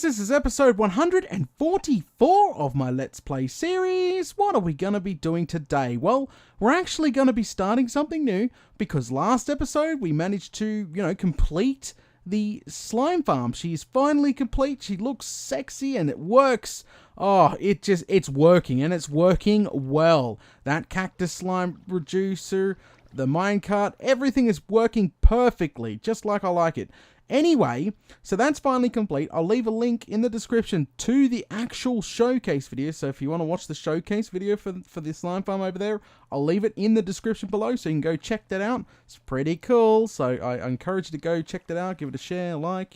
this is episode 144 of my Let's Play series. What are we going to be doing today? Well, we're actually going to be starting something new because last episode we managed to, complete the slime farm. She's finally complete. She looks sexy and it works. Oh, it's working and it's working well. That cactus slime reducer, the minecart, everything is working perfectly, just like I like it. Anyway, so that's finally complete. I'll leave a link in the description to the actual showcase video. So if you want to watch the showcase video for the slime farm over there, I'll leave it in the description below so you can go check that out. It's pretty cool. So I encourage you to go check that out, give it a share, like,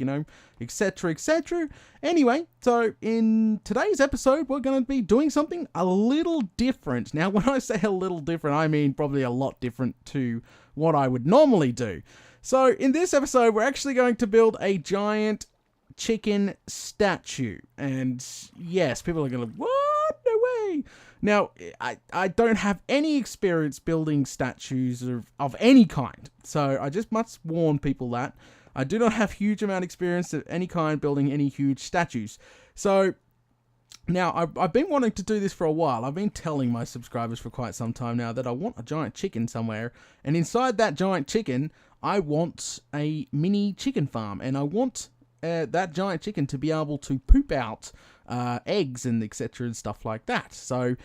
etc, etc. Anyway, so in today's episode, we're going to be doing something a little different. Now, when I say a little different, I mean probably a lot different to what I would normally do. So in this episode, we're actually going to build a giant chicken statue. And yes, people are going to, what? No way. Now, I don't have any experience building statues of any kind. So I just must warn people that I do not have huge amount of experience of any kind building any huge statues. So now, I've been wanting to do this for a while. I've been telling my subscribers for quite some time now that I want a giant chicken somewhere. And inside that giant chicken, I want a mini chicken farm. And I want that giant chicken to be able to poop out eggs and etc. and stuff like that. So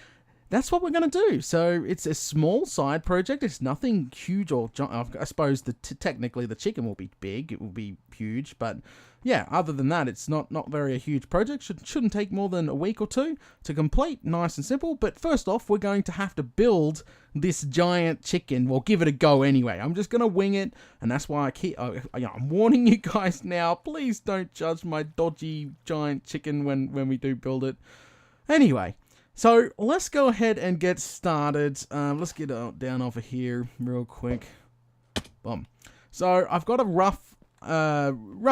that's what we're going to do. So it's a small side project. It's nothing huge or giant. I suppose technically the chicken will be big. It will be huge. But yeah, other than that, it's not very a huge project. Shouldn't take more than a week or two to complete. Nice and simple. But first off, we're going to have to build this giant chicken. We'll give it a go anyway. I'm just going to wing it. And that's why I'm warning you guys now. Please don't judge my dodgy giant chicken when we do build it. Anyway. So let's go ahead and get started. Let's get down over here real quick. Boom. So I've got a rough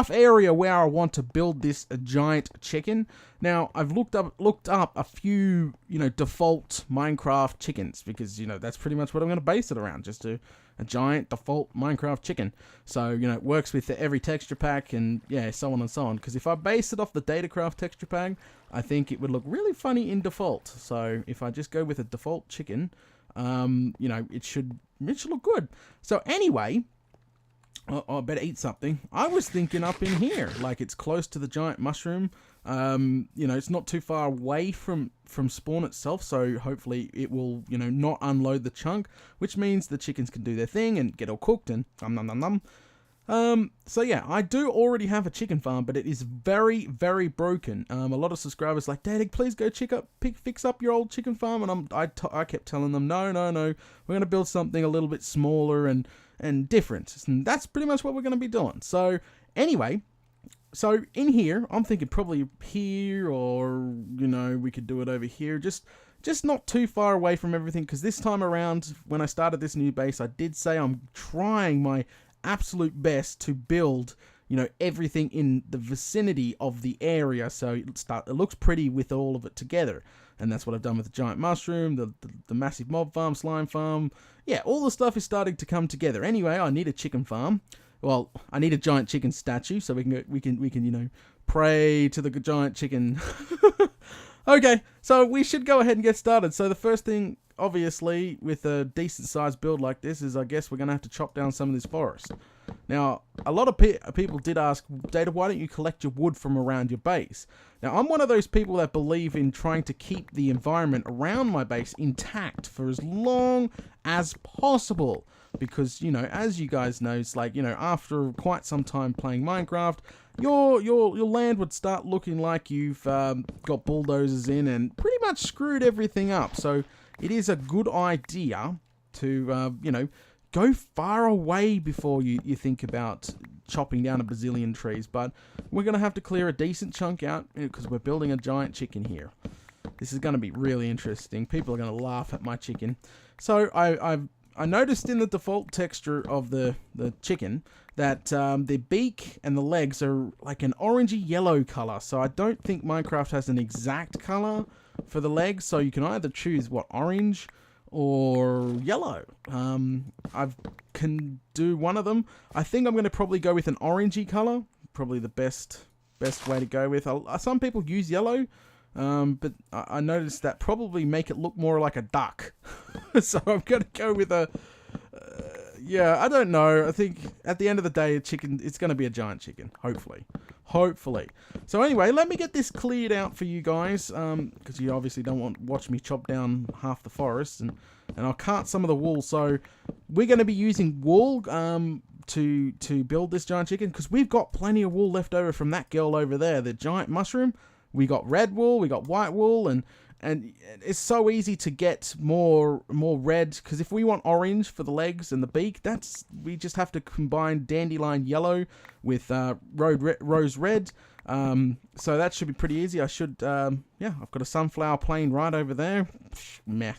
area where I want to build this giant chicken. Now I've looked up a few default Minecraft chickens because that's pretty much what I'm going to base it around. Just a giant default Minecraft chicken. So it works with every texture pack and yeah, so on and so on. Because if I base it off the Datacraft texture pack, I think it would look really funny in default. So if I just go with a default chicken, it should look good. So anyway, I better eat something. I was thinking up in here, like it's close to the giant mushroom. It's not too far away from spawn itself, so hopefully it will, not unload the chunk, which means the chickens can do their thing and get all cooked and nom nom nom nom. So yeah, I do already have a chicken farm, but it is very, very broken. A lot of subscribers like, Daddy, please go fix up your old chicken farm, and I kept telling them, no, we're gonna build something a little bit smaller and different, and that's pretty much what we're gonna be doing. So anyway. So in here, I'm thinking probably here, or we could do it over here, just not too far away from everything. Because this time around, when I started this new base, I did say I'm trying my absolute best to build, everything in the vicinity of the area, so it looks pretty with all of it together. And that's what I've done with the giant mushroom, the massive mob farm, slime farm. Yeah, all the stuff is starting to come together. Anyway, I need a chicken farm. Well, I need a giant chicken statue so we can pray to the giant chicken. Okay, so we should go ahead and get started. So the first thing, obviously, with a decent sized build like this is I guess we're going to have to chop down some of this forest. Now, a lot of people did ask, Data, why don't you collect your wood from around your base? Now, I'm one of those people that believe in trying to keep the environment around my base intact for as long as possible. Because, as you guys know, it's like, after quite some time playing Minecraft, your land would start looking like you've got bulldozers in and pretty much screwed everything up. So it is a good idea to, go far away before you think about chopping down a bazillion trees. But we're going to have to clear a decent chunk out because we're building a giant chicken here. This is going to be really interesting. People are going to laugh at my chicken. So I noticed in the default texture of the chicken that the beak and the legs are like an orangey yellow color. So I don't think Minecraft has an exact color for the legs. So you can either choose orange or yellow. I can do one of them. I think I'm going to probably go with an orangey color. Probably the best best way to go with. Some people use yellow, but I noticed that probably make it look more like a duck. So I'm going to go with a... yeah, I don't know. I think at the end of the day, it's going to be a giant chicken. Hopefully. Hopefully. So anyway, let me get this cleared out for you guys, because you obviously don't want to watch me chop down half the forest, and I'll cart some of the wool. So we're going to be using wool to build this giant chicken, because we've got plenty of wool left over from that girl over there, the giant mushroom. We got red wool, we got white wool, and it's so easy to get more red, because if we want orange for the legs and the beak, we just have to combine dandelion yellow with rose red. So that should be pretty easy. Yeah, I've got a sunflower plain right over there. Meh.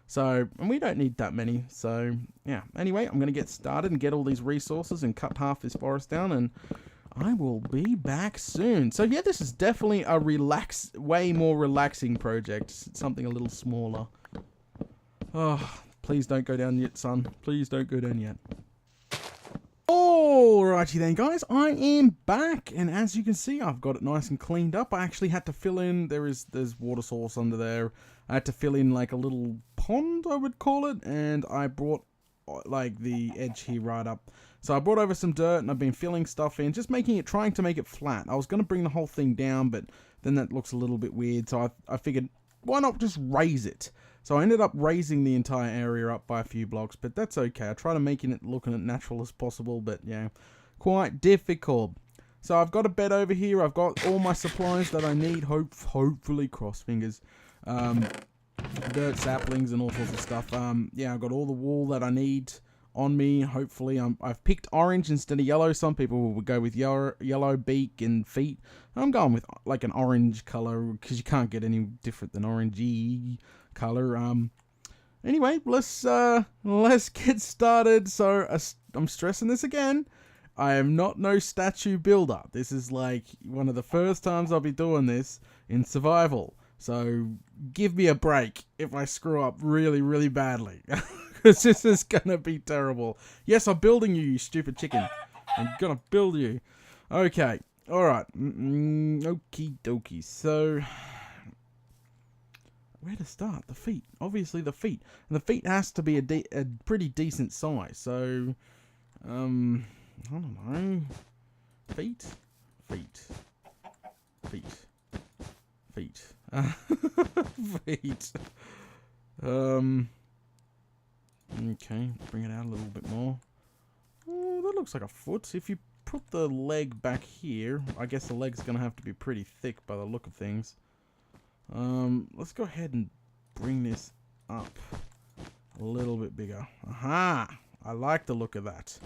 So, and we don't need that many. So, yeah. Anyway, I'm going to get started and get all these resources and cut half this forest down, and I will be back soon. So yeah, this is definitely a way more relaxing project. It's something a little smaller. Oh, please don't go down yet, son. Please don't go down yet. Alrighty then, guys. I am back, and as you can see, I've got it nice and cleaned up. I actually had to fill in. There's water source under there. I had to fill in like a little pond, I would call it, and I brought like the edge here right up. So I brought over some dirt, and I've been filling stuff in, just trying to make it flat. I was going to bring the whole thing down, but then that looks a little bit weird, so I figured, why not just raise it? So I ended up raising the entire area up by a few blocks, but that's okay. I try to make it look as natural as possible, but yeah, quite difficult. So I've got a bed over here. I've got all my supplies that I need, hopefully, cross fingers. Dirt, saplings, and all sorts of stuff. Yeah, I've got all the wool that I need on me. Hopefully, I've picked orange instead of yellow. Some people would go with yellow beak and feet. I'm going with like an orange color, because you can't get any different than orangey color. Anyway, let's get started. So I'm stressing this again. I am not no statue builder. This is like one of the first times I'll be doing this in survival. So give me a break if I screw up really, really badly. Because this is going to be terrible. Yes, I'm building you, you stupid chicken. I'm going to build you. Okay. Alright. Okie dokie. So, where to start? The feet. Obviously the feet. And the feet has to be a pretty decent size. So, I don't know. Feet. Feet. Okay, bring it out a little bit more. Oh, that looks like a foot. If you put the leg back here, I guess the leg's gonna have to be pretty thick by the look of things. Let's go ahead and bring this up a little bit bigger. Aha! I like the look of that.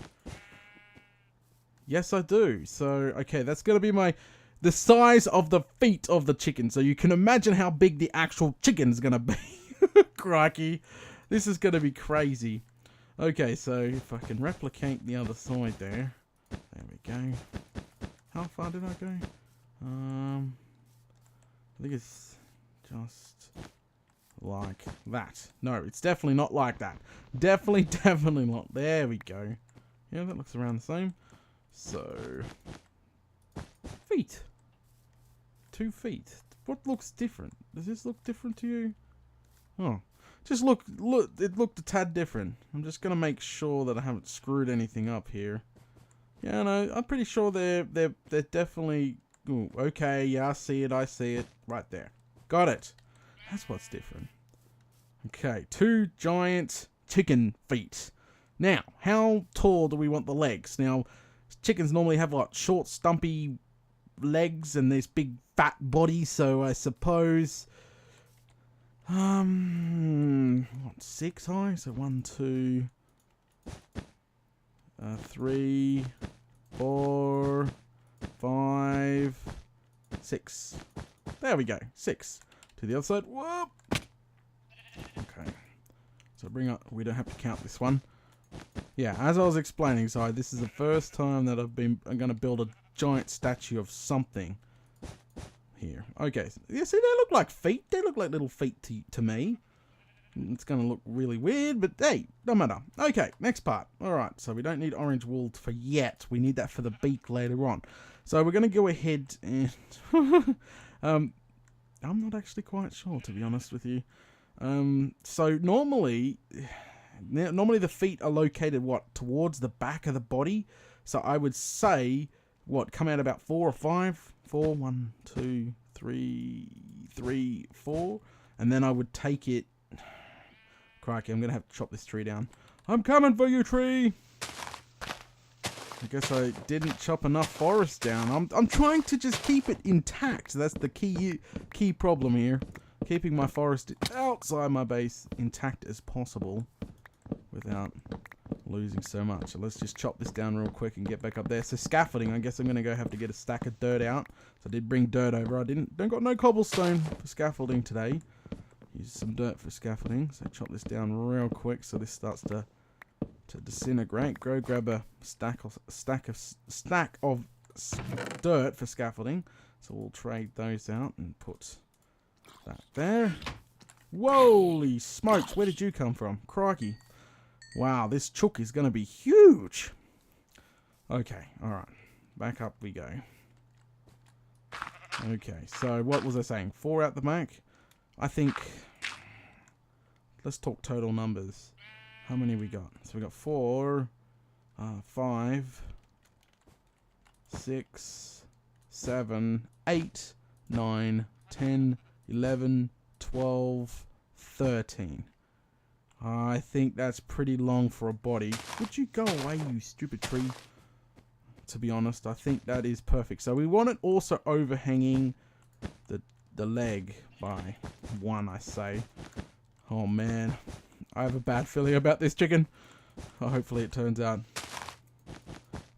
Yes, I do. So, okay, that's gonna be the size of the feet of the chicken. So you can imagine how big the actual chicken's gonna be. Crikey. This is gonna be crazy. Okay, so if I can replicate the other side there. There we go. How far did I go? I think it's just like that. No, it's definitely not like that. Definitely not. There we go. Yeah, that looks around the same. So, feet. 2 feet. What looks different? Does this look different to you? Oh, just look. It looked a tad different. I'm just gonna make sure that I haven't screwed anything up here. Yeah, no, I'm pretty sure they're definitely. Ooh, okay, yeah, I see it. Right there. Got it. That's what's different. Okay, 2 giant chicken feet. Now, how tall do we want the legs? Now, chickens normally have like short, stumpy legs and this big fat body, so I suppose 6 high, so 1, 2, 3, 4, 5, 6. There we go, 6. To the other side. Whoop. Okay, so bring up. We don't have to count this one. Yeah, as I was explaining, so this is the first time that I'm going to build a giant statue of something here. Okay, yeah, see, they look like feet. They look like little feet to me. It's going to look really weird, but hey, no matter. Okay, next part. All right, so we don't need orange wool for yet. We need that for the beak later on. So we're going to go ahead and... I'm not actually quite sure, to be honest with you. So normally the feet are located, what, towards the back of the body. So I would say, what, come out about 4 or 5? 4, 1, 2, 3, 4. And then I would take it... Crikey, I'm going to have to chop this tree down. I'm coming for you, tree! I guess I didn't chop enough forest down. I'm trying to just keep it intact. That's the key problem here. Keeping my forest outside my base intact as possible without losing so much. So let's just chop this down real quick and get back up there. So scaffolding, I guess I'm gonna have to get a stack of dirt out. So I did bring dirt over. I don't got no cobblestone for scaffolding today. Use some dirt for scaffolding. So chop this down real quick so this starts to disintegrate. Go grab a stack of dirt for scaffolding. So we'll trade those out and put that there. Holy smokes, where did you come from? Crikey. Wow, this chook is going to be huge. Okay, alright. Back up we go. Okay, so what was I saying? 4 out the back? I think... Let's talk total numbers. How many we got? So we got 4, 5, 6, 7, 8, 9, 10, 11, 12, 13. I think that's pretty long for a body. Would you go away, you stupid tree? To be honest, I think that is perfect. So we want it also overhanging the leg by 1, I say. Oh man, I have a bad feeling about this chicken. Oh, hopefully it turns out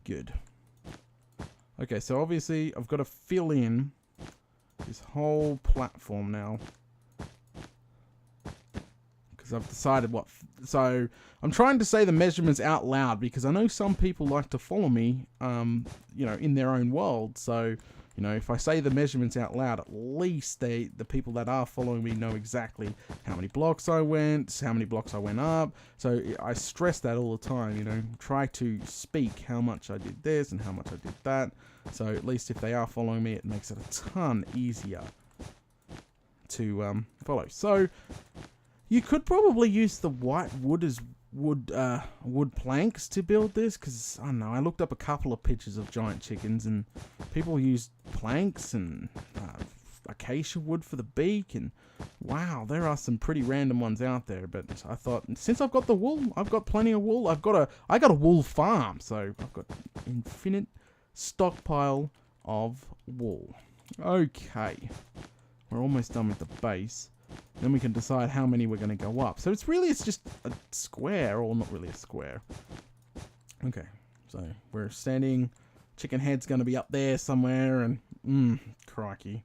good. Okay, so obviously I've got to fill in this whole platform now. Because I've decided what... So, I'm trying to say the measurements out loud because I know some people like to follow me, you know, in their own world. So, you know, if I say the measurements out loud, at least the people that are following me know exactly how many blocks I went, how many blocks I went up. So, I stress that all the time, you know. Try to speak how much I did this and how much I did that. So, at least if they are following me, it makes it a ton easier to follow. So... You could probably use the white wood as wood planks to build this, because, I don't know, I looked up a couple of pictures of giant chickens, and people used planks and acacia wood for the beak, and wow, there are some pretty random ones out there, but I thought, since I've got the wool, I've got plenty of wool, I got a wool farm, so I've got infinite stockpile of wool. Okay, we're almost done with the base. Then we can decide how many we're going to go up. So it's just a square, or not really a square. Okay, so we're standing. Chicken head's going to be up there somewhere, and crikey.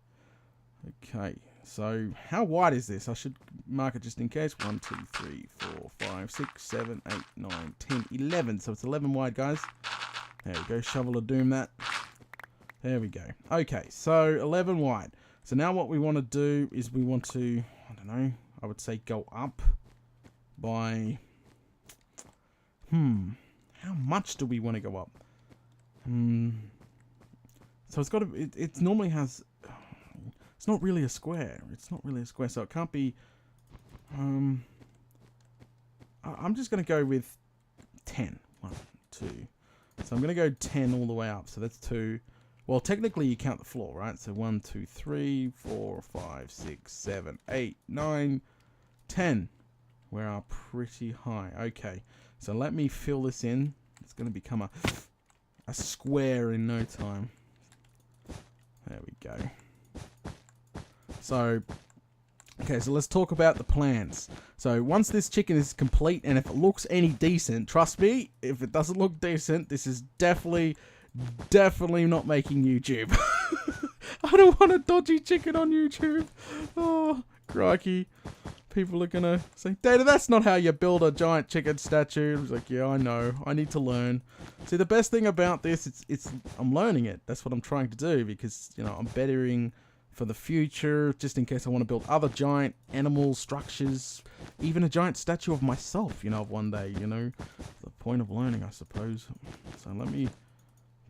Okay, so how wide is this? I should mark it just in case. 1, 2, 3, 4, 5, 6, 7, 8, 9, 10, 11. So it's 11 wide, guys. There we go. Shovel of doom that. There we go. Okay, so 11 wide. So now what we want to do is we want to, I don't know, I would say go up by, how much do we want to go up? So it's got to, it normally has, it's not really a square. It's not really a square, so it can't be, I'm just going to go with 10. 1, 2. So I'm going to go 10 all the way up, so that's 2. Well, technically you count the floor, right? So 1, 2, 3, 4, 5, 6, 7, 8, 9, 10. We are pretty high. Okay, so let me fill this in. It's going to become a square in no time. There we go. So, okay, so let's talk about the plans. So once this chicken is complete, and if it looks any decent, trust me, if it doesn't look decent, this is definitely not making YouTube. I don't want a dodgy chicken on YouTube. Oh, crikey. People are gonna say, Data, that's not how you build a giant chicken statue. I was like, yeah, I know. I need to learn. See, the best thing about this, it's I'm learning it. That's what I'm trying to do, because, you know, I'm bettering for the future, just in case I want to build other giant animal structures, even a giant statue of myself, you know, one day, you know. The point of learning, I suppose. So let me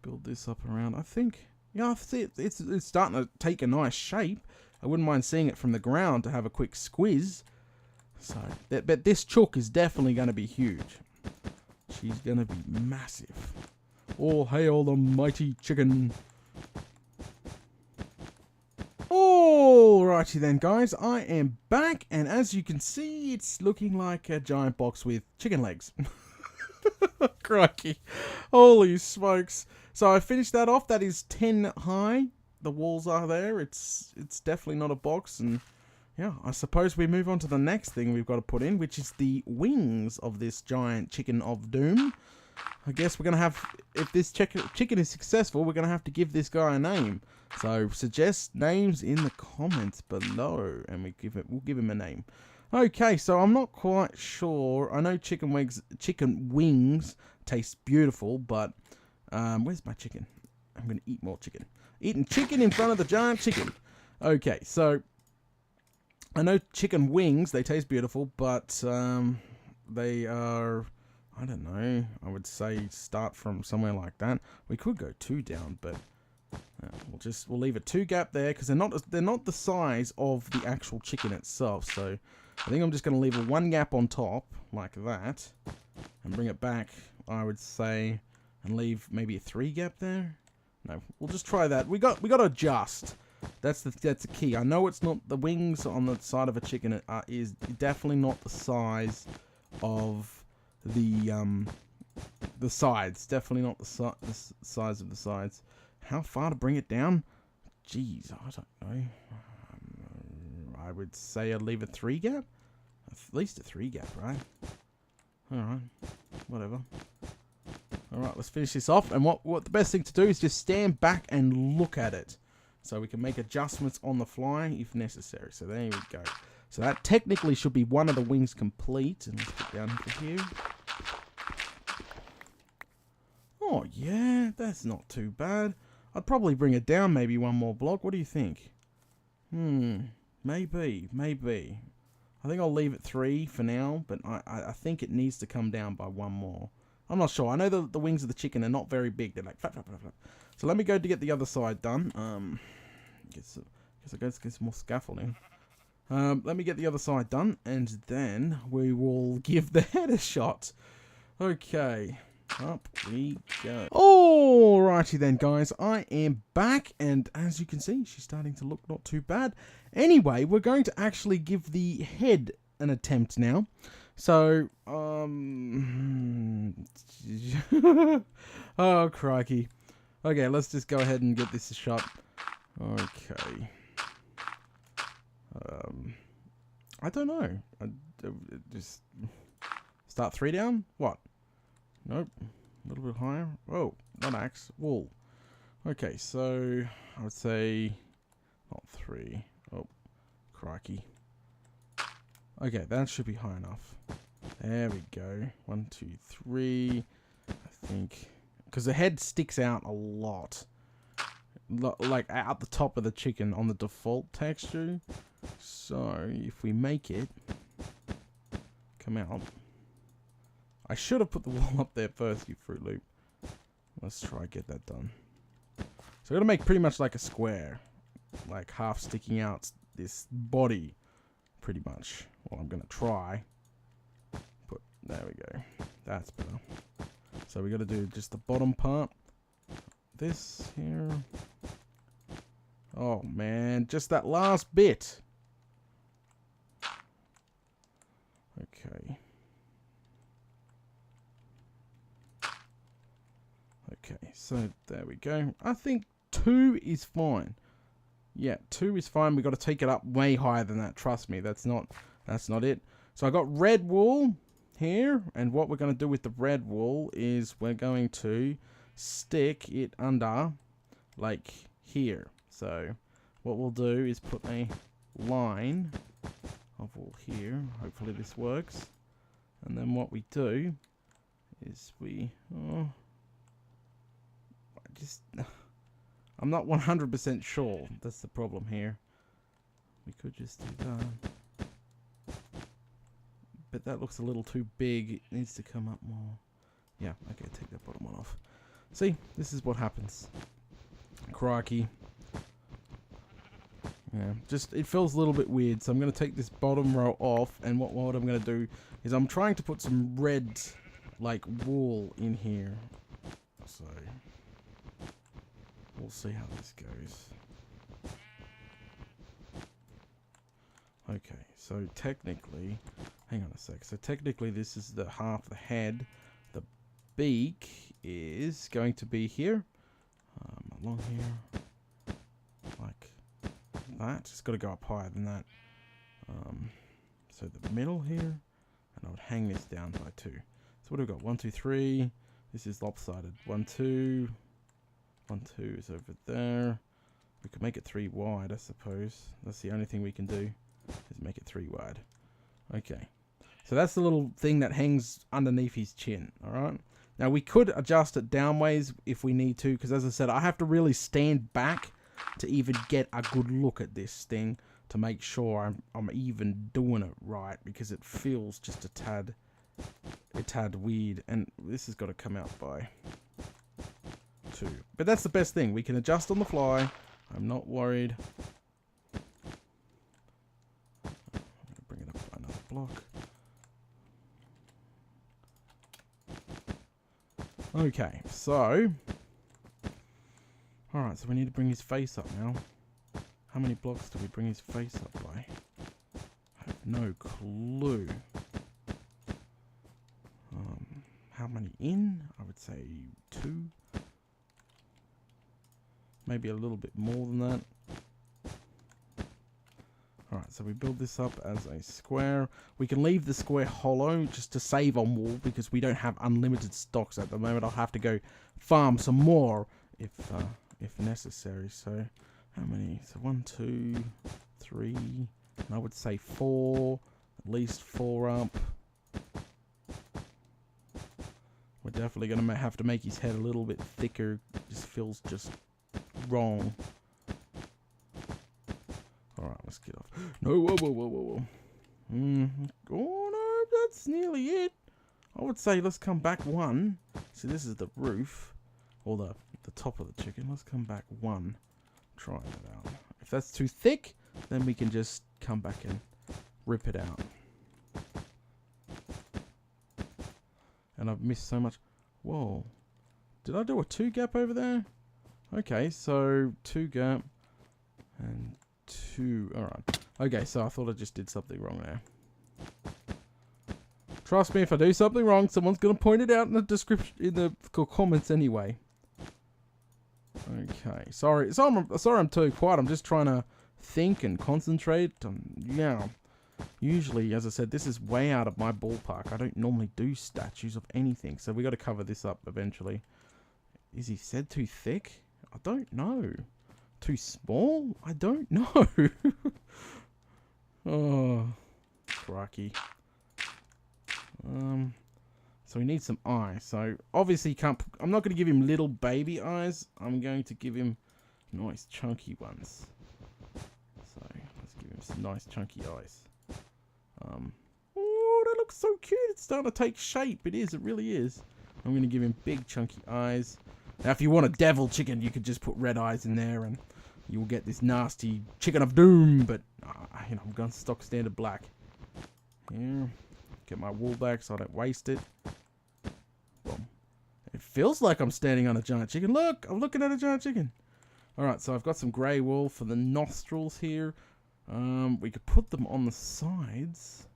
build this up around. I think Yeah, I see it's starting to take a nice shape. I wouldn't mind seeing it from the ground to have a quick squiz. So, but this chook is definitely going to be huge. She's going to be massive. All hail the mighty chicken. Alrighty then, guys. I am back, and as you can see, it's looking like a giant box with chicken legs. Crikey. Holy smokes. So I finished that off. That is 10 high. The walls are there. It's definitely not a box, and yeah, I suppose we move on to the next thing we've got to put in, which is the wings of this giant chicken of doom. I guess we're going to have, if this chicken is successful, we're going to have to give this guy a name. So suggest names in the comments below, and we'll give him a name. Okay, so I'm not quite sure. I know chicken wings taste beautiful, but where's my chicken? I'm going to eat more chicken. Eating chicken in front of the giant chicken. Okay, so I know chicken wings, they taste beautiful, but they are, I don't know, I would say start from somewhere like that. We could go 2 down, but we'll leave a 2 gap there, because they're not the size of the actual chicken itself. So I think I'm just going to leave a 1 gap on top like that, and bring it back, I would say, and leave maybe a 3 gap there. No, we'll just try that. We got to adjust. That's the key. I know it's not the wings on the side of a chicken. Is definitely not the size of the sides. Definitely not the size of the sides. How far to bring it down? Jeez, I don't know. I would say I'd leave a 3 gap. At least a 3 gap, right? All right, whatever. All right, let's finish this off. And what the best thing to do is just stand back and look at it, so we can make adjustments on the fly if necessary. So there we go. So that technically should be one of the wings complete. And let's get down to here. Oh yeah, that's not too bad. I'd probably bring it down maybe 1 more block. What do you think? Maybe. I think I'll leave it 3 for now, but I think it needs to come down by 1 more. I'm not sure. I know the wings of the chicken are not very big. They're like flap, flap, flap, flap. So let me go to get the other side done. Guess I go to get some more scaffolding. Let me get the other side done, and then we will give the head a shot. Okay, up we go. Alrighty then, guys. I am back, and as you can see, she's starting to look not too bad. Anyway, we're going to actually give the head an attempt now. So, oh, crikey. Okay, let's just go ahead and get this a shot. Okay. I don't know. Just start 3 down? What? Nope. A little bit higher. Oh, not axe. Wool. Okay, so I would say not 3. Oh, crikey. Okay, that should be high enough. There we go. 1, 2, 3. I think, because the head sticks out a lot, like out the top of the chicken on the default texture. So if we make it come out, I should have put the wall up there first, you Fruit Loop. Let's try get that done. So I'm gonna make pretty much like a square, like half sticking out this body, pretty much. Well, I'm gonna try. There we go. That's better. So we got to do just the bottom part. This here. Oh man, just that last bit. Okay. Okay, so there we go. I think 2 is fine. Yeah, 2 is fine. We got to take it up way higher than that. Trust me, that's not it. So I got red wool here, and what we're going to do with the red wool is we're going to stick it under like here. So what we'll do is put a line of wool here. Hopefully this works. And then what we do is I'm not 100% sure. That's the problem here. We could just do that. But that looks a little too big. It needs to come up more. Yeah, okay, take that bottom one off. See, this is what happens. crikey. Yeah, just it feels a little bit weird, so I'm going to take this bottom row off, and what I'm going to do is I'm trying to put some red, like, wool in here. So, we'll see how this goes. Okay, so technically, hang on a sec. So technically this is the half of the head. The beak is going to be here, along here, like that. It's got to go up higher than that. So the middle here, and I would hang this down by 2. So what have we got? 1, 2, 3. This is lopsided. 1, 2. 1, 2 is over there. We could make it 3 wide, I suppose. That's the only thing we can do, is make it 3 wide. Okay. So that's the little thing that hangs underneath his chin, alright? Now we could adjust it downways if we need to, because as I said, I have to really stand back to even get a good look at this thing to make sure I'm even doing it right, because it feels just a tad weird, and this has got to come out by 2. But that's the best thing. We can adjust on the fly. I'm not worried. I'm going to bring it up by another block. Okay, so... Alright, so we need to bring his face up now. How many blocks do we bring his face up by? I have no clue. How many in? I would say 2. Maybe a little bit more than that. Alright, so we build this up as a square. We can leave the square hollow just to save on wool, because we don't have unlimited stocks at the moment. I'll have to go farm some more if necessary. So how many? So 1, 2, 3, and I would say 4. At least 4 up. We're definitely going to have to make his head a little bit thicker. It just feels just wrong. Alright, let's get off. No, whoa. Oh no, that's nearly it. I would say let's come back 1. See, this is the roof, or the top of the chicken. Let's come back 1. Try that out. If that's too thick, then we can just come back and rip it out. And I've missed so much. Whoa. Did I do a 2 gap over there? Okay, so 2 gap and 2. Alright. Okay, so I thought I just did something wrong there. Trust me, if I do something wrong, someone's going to point it out in the description, in the comments anyway. Okay, sorry I'm too quiet. I'm just trying to think and concentrate. Yeah. Usually, as I said, this is way out of my ballpark. I don't normally do statues of anything, so we got to cover this up eventually. Is he said too thick? I don't know. Too small? I don't know. Oh, crikey. So we need some eyes. So obviously I'm not going to give him little baby eyes. I'm going to give him nice chunky ones. So let's give him some nice chunky eyes. Oh, that looks so cute. It's starting to take shape. It is. It really is. I'm going to give him big chunky eyes. Now, if you want a devil chicken, you could just put red eyes in there and you'll get this nasty chicken of doom. But, you know, I'm going stock standard black. Here. Get my wool back so I don't waste it. Boom. It feels like I'm standing on a giant chicken. Look, I'm looking at a giant chicken. Alright, so I've got some grey wool for the nostrils here. We could put them on the sides.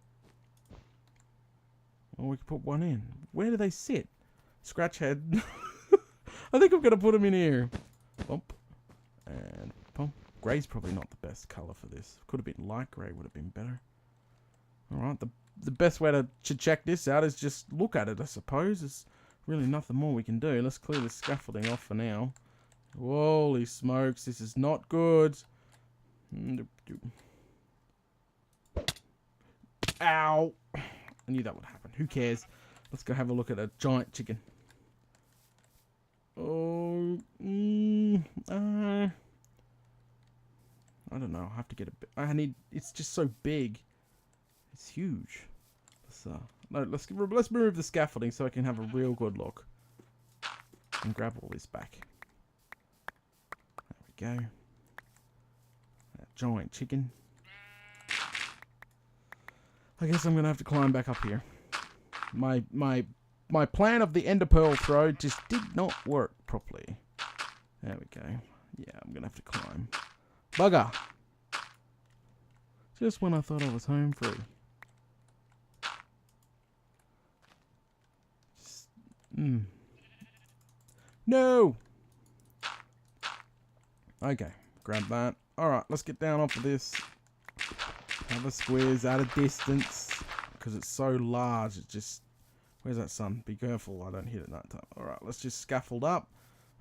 Or we could put one in. Where do they sit? Scratch head. I think I'm going to put them in here. Bump. And bump. Grey's probably not the best colour for this. Could have been light grey, would have been better. Alright, the best way to check this out is just look at it, I suppose. There's really nothing more we can do. Let's clear the scaffolding off for now. Holy smokes, this is not good. Ow! I knew that would happen. Who cares? Let's go have a look at a giant chicken. Oh, I don't know. I have to get a bit. It's just so big. It's huge. Let's remove the scaffolding so I can have a real good look. And grab all this back. go. That giant chicken. I guess I'm gonna have to climb back up here. My plan of the ender pearl throw just did not work properly. There we go. Yeah, I'm gonna have to climb. Bugger! Just when I thought I was home free. Just, No! Okay, grab that. Alright, let's get down off of this. Have a squeeze at a distance. Because it's so large, it just... Where's that sun? Be careful, I don't hit it that time. Alright, let's just scaffold up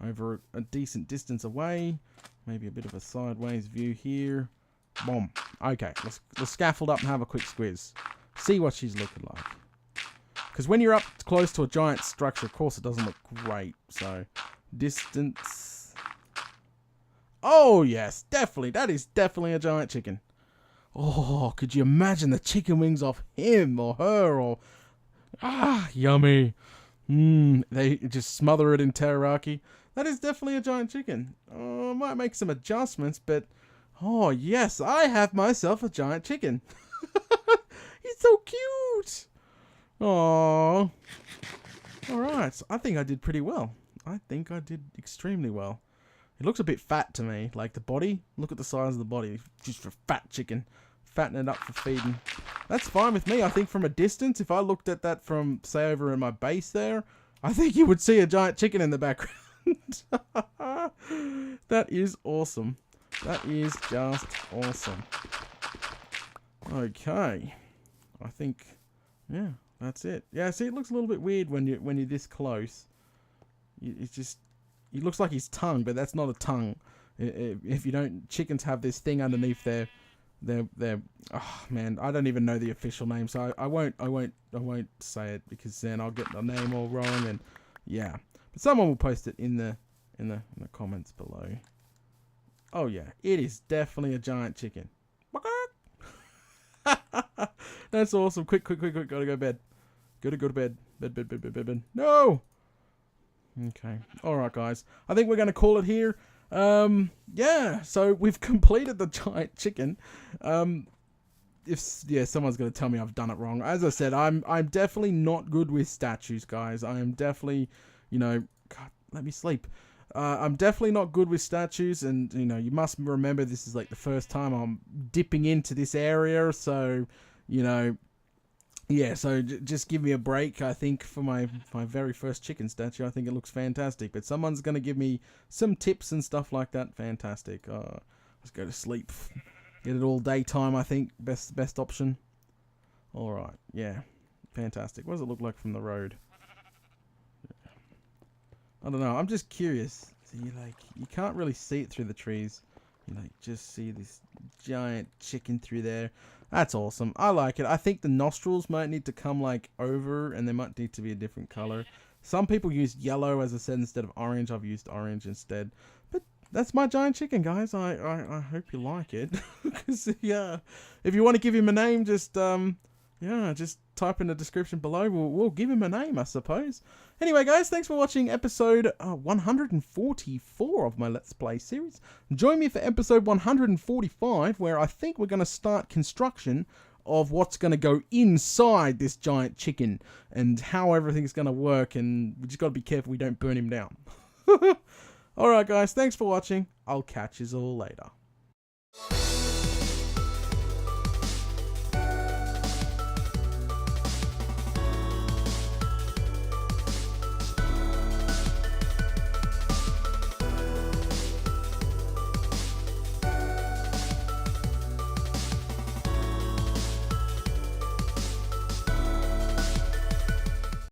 over a decent distance away. Maybe a bit of a sideways view here. Boom. Okay, let's scaffold up and have a quick squeeze. See what she's looking like. Because when you're up close to a giant structure, of course it doesn't look great. So, distance. Oh, yes, definitely. That is definitely a giant chicken. Oh, could you imagine the chicken wings off him or her or... Ah, yummy. They just smother it in teriyaki. That is definitely a giant chicken. Oh, I might make some adjustments, but... Oh, yes, I have myself a giant chicken. He's so cute. Oh. Alright, so I think I did pretty well. I think I did extremely well. It looks a bit fat to me. Like the body. Look at the size of the body. Just for fat chicken. Fatten it up for feeding. That's fine with me. I think from a distance, if I looked at that from, say, over in my base there, I think you would see a giant chicken in the background. That is awesome. That is just awesome. Okay. I think, yeah, that's it. Yeah, see, it looks a little bit weird when you're this close. It's just, it looks like his tongue, but that's not a tongue. If you don't, chickens have this thing underneath their oh man, I don't even know the official name, so I won't say it because then I'll get the name all wrong, and yeah. But someone will post it in the comments below. Oh yeah, it is definitely a giant chicken. That's awesome. Quick, gotta go to bed. Gotta go to bed. Bed. No! Okay. Alright guys. I think we're gonna call it here. Yeah, so we've completed the giant chicken. If someone's gonna tell me I've done it wrong. As I said, I'm definitely not good with statues, guys. I am definitely, God, let me sleep. I'm definitely not good with statues, and you must remember this is like the first time I'm dipping into this area, so yeah, so just give me a break. I think for my very first chicken statue, I think it looks fantastic. But someone's going to give me some tips and stuff like that. Fantastic. Let's go to sleep. Get it all daytime, I think. Best option. All right. Yeah. Fantastic. What does it look like from the road? I don't know. I'm just curious. So you can't really see it through the trees. You just see this giant chicken through there. That's awesome. I like it. I think the nostrils might need to come over, and they might need to be a different color. Some people use yellow, as I said, instead of orange. I've used orange instead. But that's my giant chicken, guys. I hope you like it. Because yeah, if you want to give him a name, just just type in the description below. We'll give him a name, I suppose. Anyway, guys, thanks for watching episode 144 of my Let's Play series. Join me for episode 145, where I think we're going to start construction of what's going to go inside this giant chicken and how everything's going to work, and we just got to be careful we don't burn him down. Alright, guys, thanks for watching. I'll catch you all later.